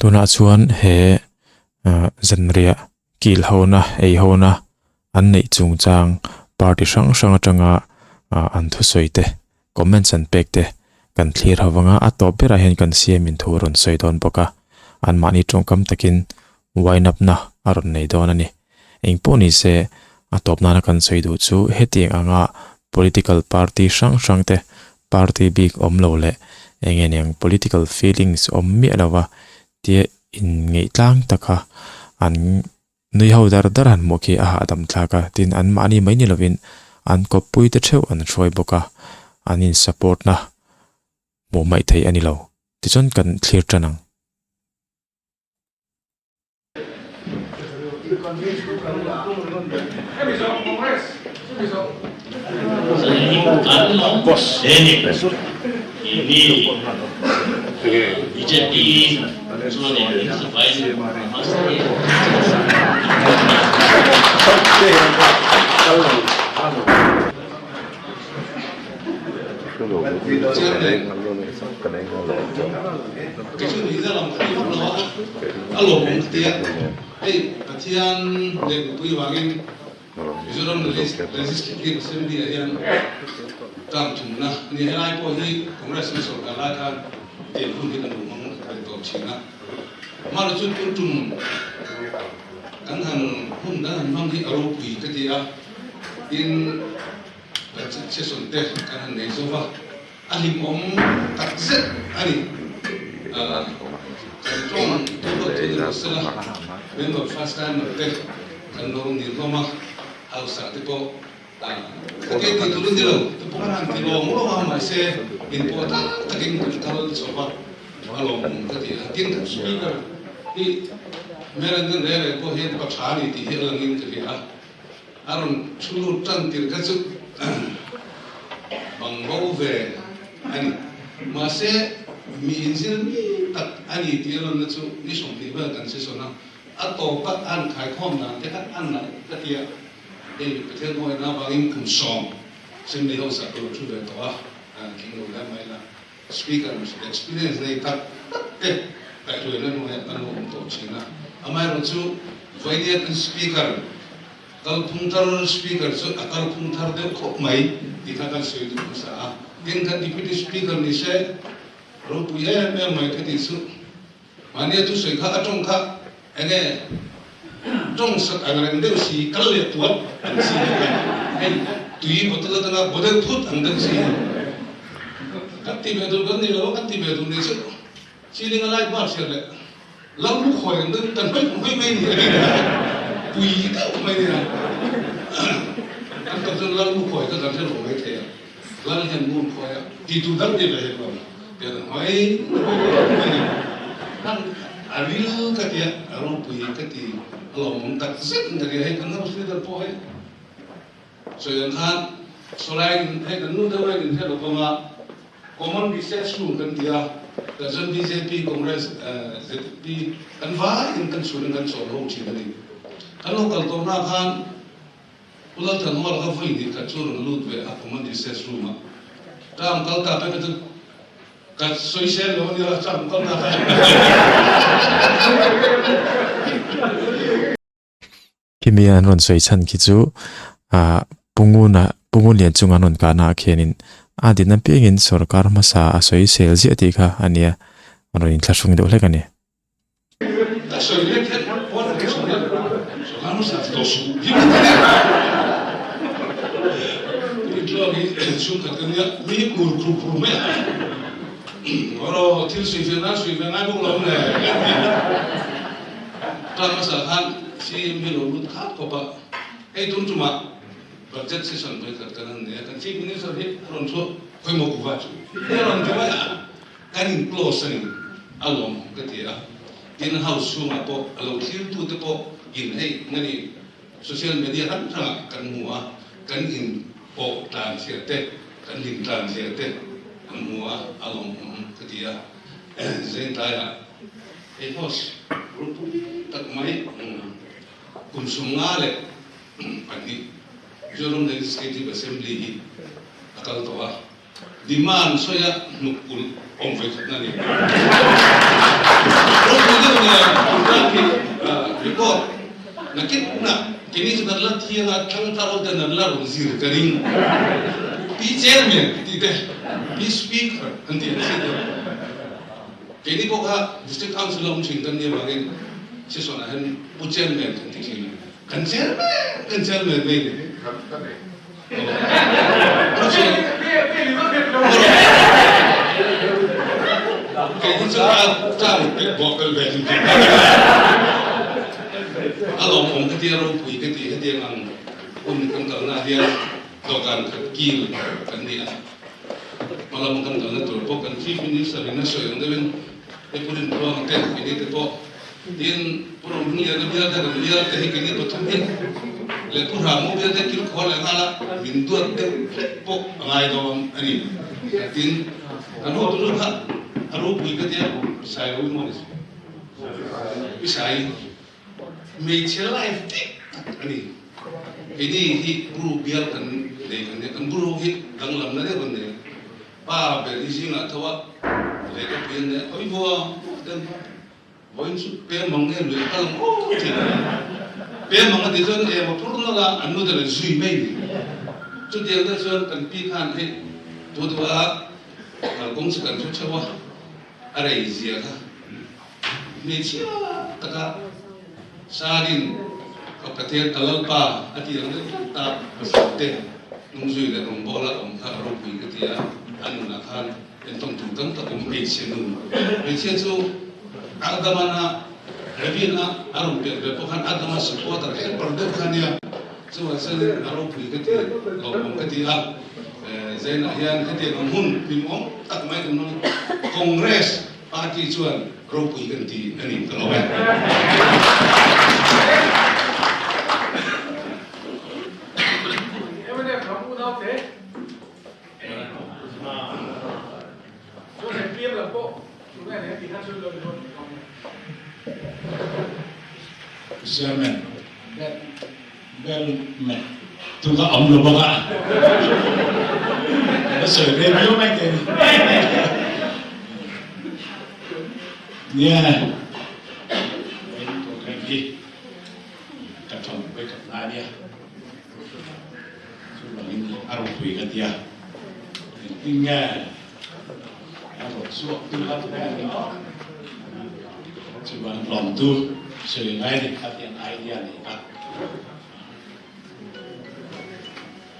tuna chuan he zanria kil hona ei hona an nei chung chang party sang sang atanga an thu soite comments and pek te kan thlir hawanga a to pera hen kan siamin thuron soidon boka an mani tongkam takin wine up na aron nei don ani engponi se atop nana kan soidu chu hetiang anga political party sang sang te party big omlo le engeniang political feelings ommi alawa tie in ngei tlang taka an nui ho dar han moki a adam thlaka tin an mani mai ni lovin an ko pui te theu an roi boka anin support na mo mai thei ani lo ti chon kan clear tanang ini BJP tam thum na ni helai po hi congress ni sorkar la khan ten hun ki kan mong ka to china ma lu chun tum kan han hun da han mang hi aro pui ka ti a in se son te kan han nei so va ali mom tak zet ani trong to to sala when the first time te kan no ni no ma au sa te po Kaki di turun dilo, tepukan dilo, mulu mama se important, kaki kalau sobat alom kaki, kaki speaker, di meran dan rere ko he pakshani di he langin kaki aron chulu tantir kacu bang bau ve, ani mase minzil mi tak ani tiron nacu ni somtiba kan sesona atau pat an kai kom na tekan an na kaki ini betul mau na bangin kumsong, sendiri harus aku cuba tahu, kini udah main speaker experience ni tak, tak tu ini mau anu untuk Cina. Amai rocu, video speaker, kalau puntar speaker, so kalau puntar dia kok mai, dikatakan sesuatu masa, tingkat deputy speaker ni saya, rupiah mai ketisu, mana tu saya kata congkak, ini trong sắc anh em đều xí cắt liệt tuột anh xí anh tùy một thứ là bộ đêm phút anh đang xí cắt tìm về tôi vẫn đi đâu cắt tìm về tôi đi chứ xí đi ngay qua xí lại lâu lúc khỏi anh đang tận mấy mấy tùy đâu mấy này anh tập trung lâu lúc khỏi cái cảm giác của mấy thế lâu hiện buồn khỏi thì tôi đắp đi về rồi để hỏi Aril katia, arul pui kati, alom tak zet dari hai kan harus lihat pohe. So yang kan, selain hai kan nu dewa kan hai lokama, common research nu kan dia, dan BJP Congress ZP kan wah kan sudah kan soal cina ni. Kalau kalau na kan, ulat kan mal kafui ni kan suruh lut be common research nu ma. Tam kalau tak apa itu kat social lo ni lah cam kau nak Kimian ron soi chan kicu pungun lian chungan ron kana khianin adin na pengin sarkar masa asoi sel ji atika ania ron in thlasung do hlekani Orang til suivena bung lom le. Kalau misalkan si milu kat kopa, tun cuma budget season berkaitan dengan kan si ini sorry ronso kau mau kuat. Orang cuma kan close ni alom ketia. In house cuma po alom til tu tu po in ngani social media kan sangat kan mua kan in po dan siate kan link dan siate mua alom ketia zentaya bos grupo tak mai kumsungale pagi jorom legislative assembly akal toa demand soya nukul omfet nani grupo kini sudah lah tiang atang taruh dan adalah rozir kering. Pi chairman tidak, pi speaker nanti ada. Kini pokok district council om singkan dia bagian sesuatu pu chairman nanti kini. Kan chairman ini. Kini sudah tahu bokal beli. Kalau orang ketia rupi ketia dia ngang kengkang dia dokan kecil kan dia malah kengkang itu bukan chief minister ini soalnya dengan ikutin ruang teh ini tu dia purung dunia dia teh ini betul ni lepas ramu dia teh kil kau lengala bintu teh pok ngai doang ini tin anu tu lah rupi ketia saya umus saya Media live ini guru biarkan deh kan guru hit dalam nada kan deh pa beri sih nggak tahu mereka pian deh tapi bawa dan bawa insur pian manggil lu kalau pian manggil itu mau turun lah anu dalam zui main tu dia dah soal kan pikan tu kalau kongsikan tu coba ada isi ya kan media tak Sarin kapatid talalpa at yang tak pasate nungsoy na bola karupi ketia anu nakan entong tutang tak mesin so agama na rabina arupi bepokan agama supporter perdekan ya so asal arupi ketia ngomong ketia zain ahyan ketia ngomong bimong tak mai ngomong kongres parti cuan arupi ketia ini kalau Chairman, bel me, tu ka lo baka. So review mai ke. Yeah. Itu lagi. Katong baik na dia. So ini aru pui ka dia. Tinggal. Aru so tu ka tu ka. Coba belum tu. Sehingga di hati yang idea ni kan,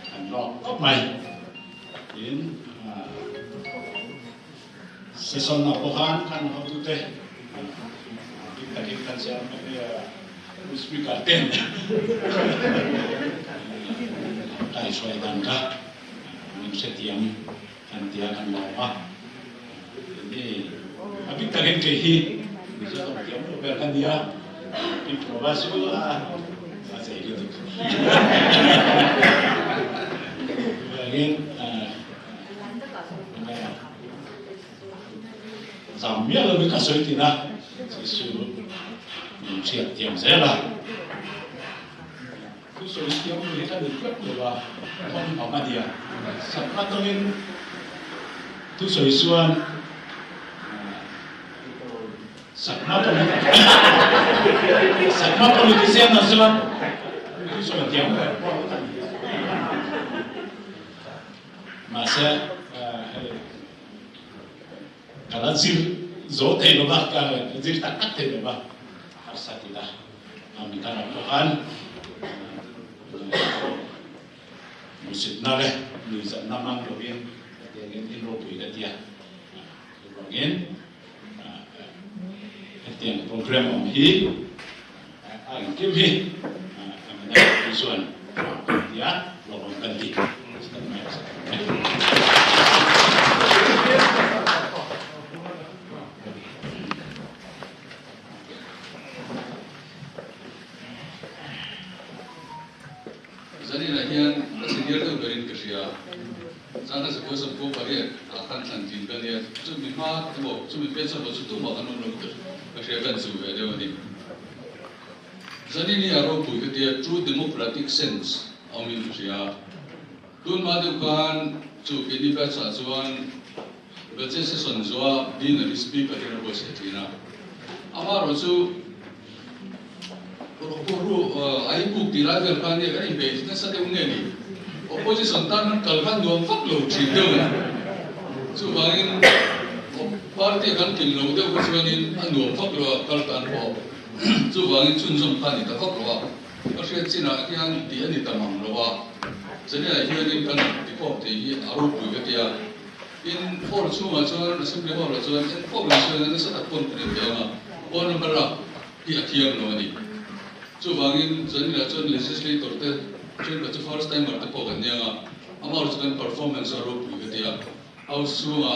kalau mai, in sesuatu napohan kan waktu teh kita siapa dia speaker ten, kai suai tangga, setiap nanti akan bawa, ini tapi kalian kehi bisa tiap berkan dia. Informasi itu bahasa itu. Bagian sambil lebih kasih tina sesuatu siap tiang saya lah. Itu setiap mereka dekat bahwa orang apa dia. Siapa tolong itu sesuatu Sakma politician nasional itu sudah tiang masa kalau zil zote lebah kalau zil tak lebah harus tidak kami kan Tuhan musik nale bisa namang lebih yang Eropa dia bagian yang program om hi ang kim hi amana isuan ya lorong ganti jadi lagian senior tu berin kerja sana sebuah pada akan sanjin kan ya cuma mah cuma biasa betul makan orang tu kerja kan sudah ada ni jadi ni aropu dia true democratic sense amin kerja tuan madu kan tu ini baca juan baca sesuatu jual di negeri speaker di negeri setina amar tu Puru ai buk di lager kan dia kan imbe na sa de ngeni opposition tan kal kan dom fak lo chi de chu bangin party kan kin lo de ko chuanin an dom fak lo kal tan po chu bangin chun som kan ni ta fak lo a hriat china kian ti ani tamang lo wa chani a hianin kan ti pop te hi aro pu ga tia in for chu ma chuan assembly hall chuan in for chuan na sa ta pon pre te ma pon number ti a thiam lo ni chu wangin chani la chon legislator te chen ka chu first time mar te po kan nia amar chu kan performance aro pu ga tia house chu ma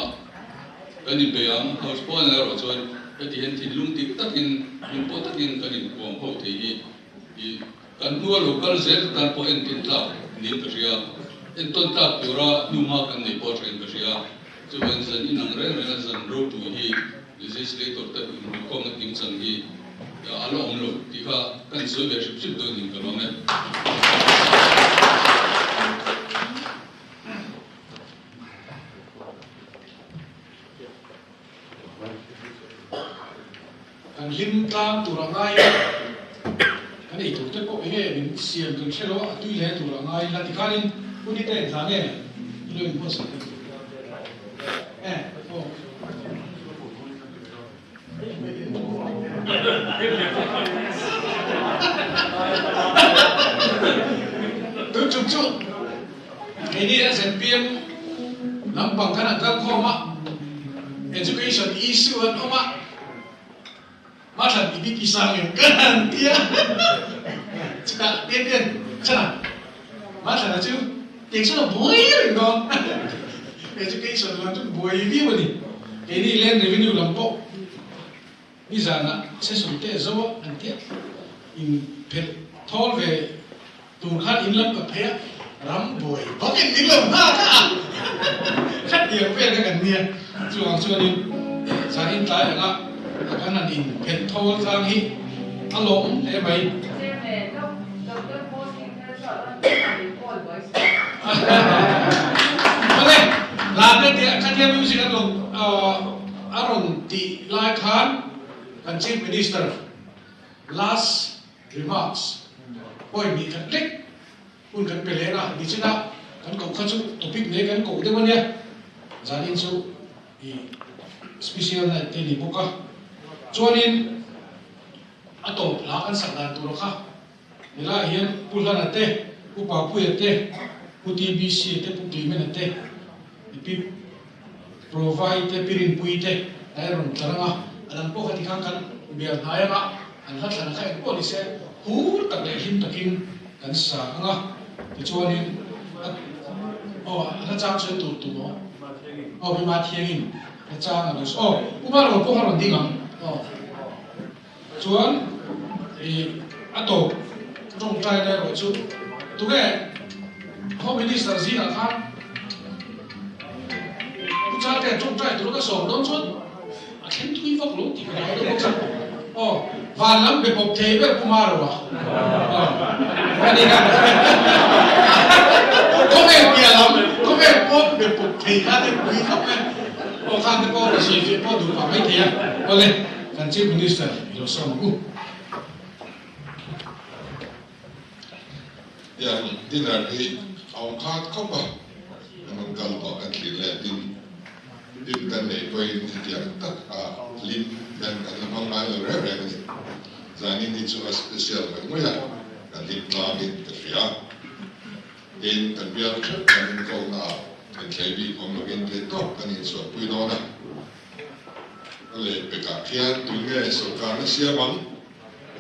kan in beang house po na ro chuan ti hen thi lung tik takin lung po takin kan in pom ho te hi kan nuwa local zel tan po en tin tla nin ka ria en ton ta pura numa kan nei po tren ka ria chu wan zan inang re re zan ro tu hi legislator te ko na tim chang hi ya alo om lo ti kha kan so be ship ship do nin ka lo ne kan lim tlang turangai kan itu te ko he min siam tu chelo tu le turangai la ti khanin uni te thane lo impossible oh tu chu ini SNPM nampang kan agak koma education issue an oma malah ibi pisang yang kan dia cakap dia cakap malah tu yang sudah boy dong education lah tu boy dia ni ini land revenue lampau ni sana sesuatu zaman nanti in tol ve Tuhan inlam kapaya ram boy pakai inlam nak kan dia pergi kan dia cuang ni saya intai nak kanan in petrol sang hi along le mai boleh lagu dia kan dia music along aron di lai khan kan chief minister last remarks point ni kan klik pun kan pelera di sini kan kau kacu topik ni kan kau dewan ya jadi itu spesial na tini buka chuanin ato lakan sakdan turo kha nila hian pulhan ate upa pu ate pu TBC ate pu klimen ate ipi provide te pirin pui te ayron taranga alam po khati kan biar nayanga an hatlan kha ko ni se hu tak le him takin kan sa anga ti chuanin ana chang chen tu mo bi ma thiangin na chang ana so umar ro po haron dingam chuan ato trong trai đây rồi chú tu cái home minister gì là khác tu cha cái trong trai tu cái sổ đón chuột khen thui vóc lố thì cái đó đâu có và lắm về bọc thế với kumar rồi cái này là có vẻ kia lắm có vẻ bọc về bọc thế khác thì quý lắm ấy khang cái bọc là gì vậy bọc đủ vào mấy thế lên kan chief minister ilo som yang dinar hi ông khat không ba mình cần có cái gì là tin kan này quay thì tất cả lim dan kan mang ai ở đây này zani ni chu special kan ngoi ya kan lim la ni cái phía in kan biar kan ko na kan chebi ko no gen te to kan ni chu pui do na le pe ka khian tu nge so ka na sia bang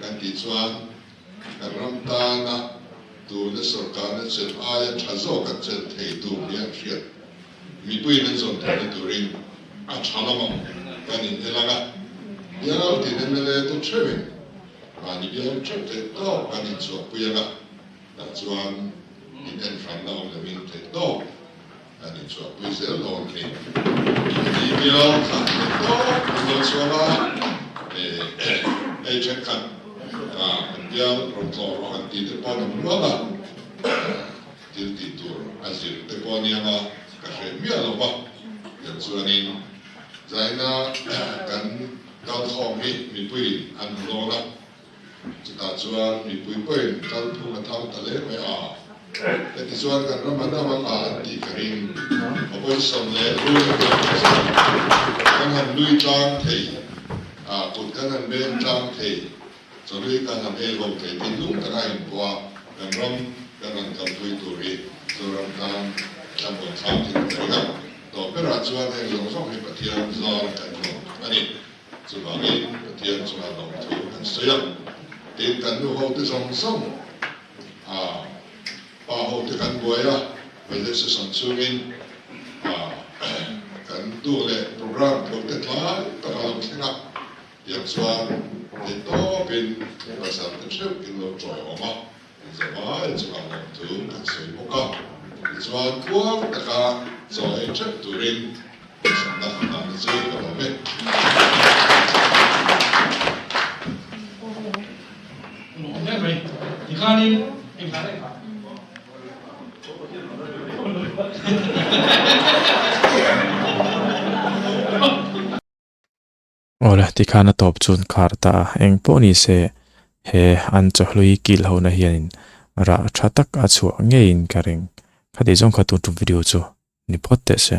kan ti chuan kan ram ta na tu na so ka na chen aya thazo ka chen thei tu ya khiat mi pui nan zon ta tu ring a chala ma kan in elaga ya ti ne le tu cheve ma ni bia chep te to kan in so pui ya ta chuan in en from now le min te to kan in so pui zel don ke Ideal kan itu mencoba ejek kan, dia rotor kan tidak pada mula dia tidur hasil tepuan yang kasih biar lupa dan suanin zaina kan kau homi mipui an lola จะตัดส่วนมีปุยปุยกันพุ่งมาทำทะเลไม่อาแต่ที่ส่วนกันเรามันทำมาตีกระดิ่งเอาไปส่งเลยลุยกันหันลุยจางเทปุดกันหันเบนจางเทจะลุยกันหันเอลงเทที่ลุงตะไคร้ตัวกันร่มกันหันกับตุยตุรีส่วนกันจำบนทางที่ไหนครับต่อไปราชวัฒน์ให้ลงส่งให้ประเทศซาร์กันอันนี้สุดท้ายประเทศสุดท้ายลงทุนกันเสียตีกันดูเขาที่ส่งส่งป่าเขาที่กันบัว呀ไปเล่นส่งส่งอินกันดูเลยโปรแกรมเขาที่ท้ายตะการที่นักอย่างส่วนที่โตเป็นภาษาที่เชื่อกินเราจ่อยออกมาสบายสุดท้ายลงทุนกันสวยมากส่วนพวกตะการสวยเช็ดตุรินสำนักงานเชื่อกันไหมได้ไหมที่ข้านี้เองได้ครับ Ola tikana top chun karta eng poni se he an chohlui kil ho na hian ra thatak achu ngein karing khadi jong khatu tu video chu ni photte se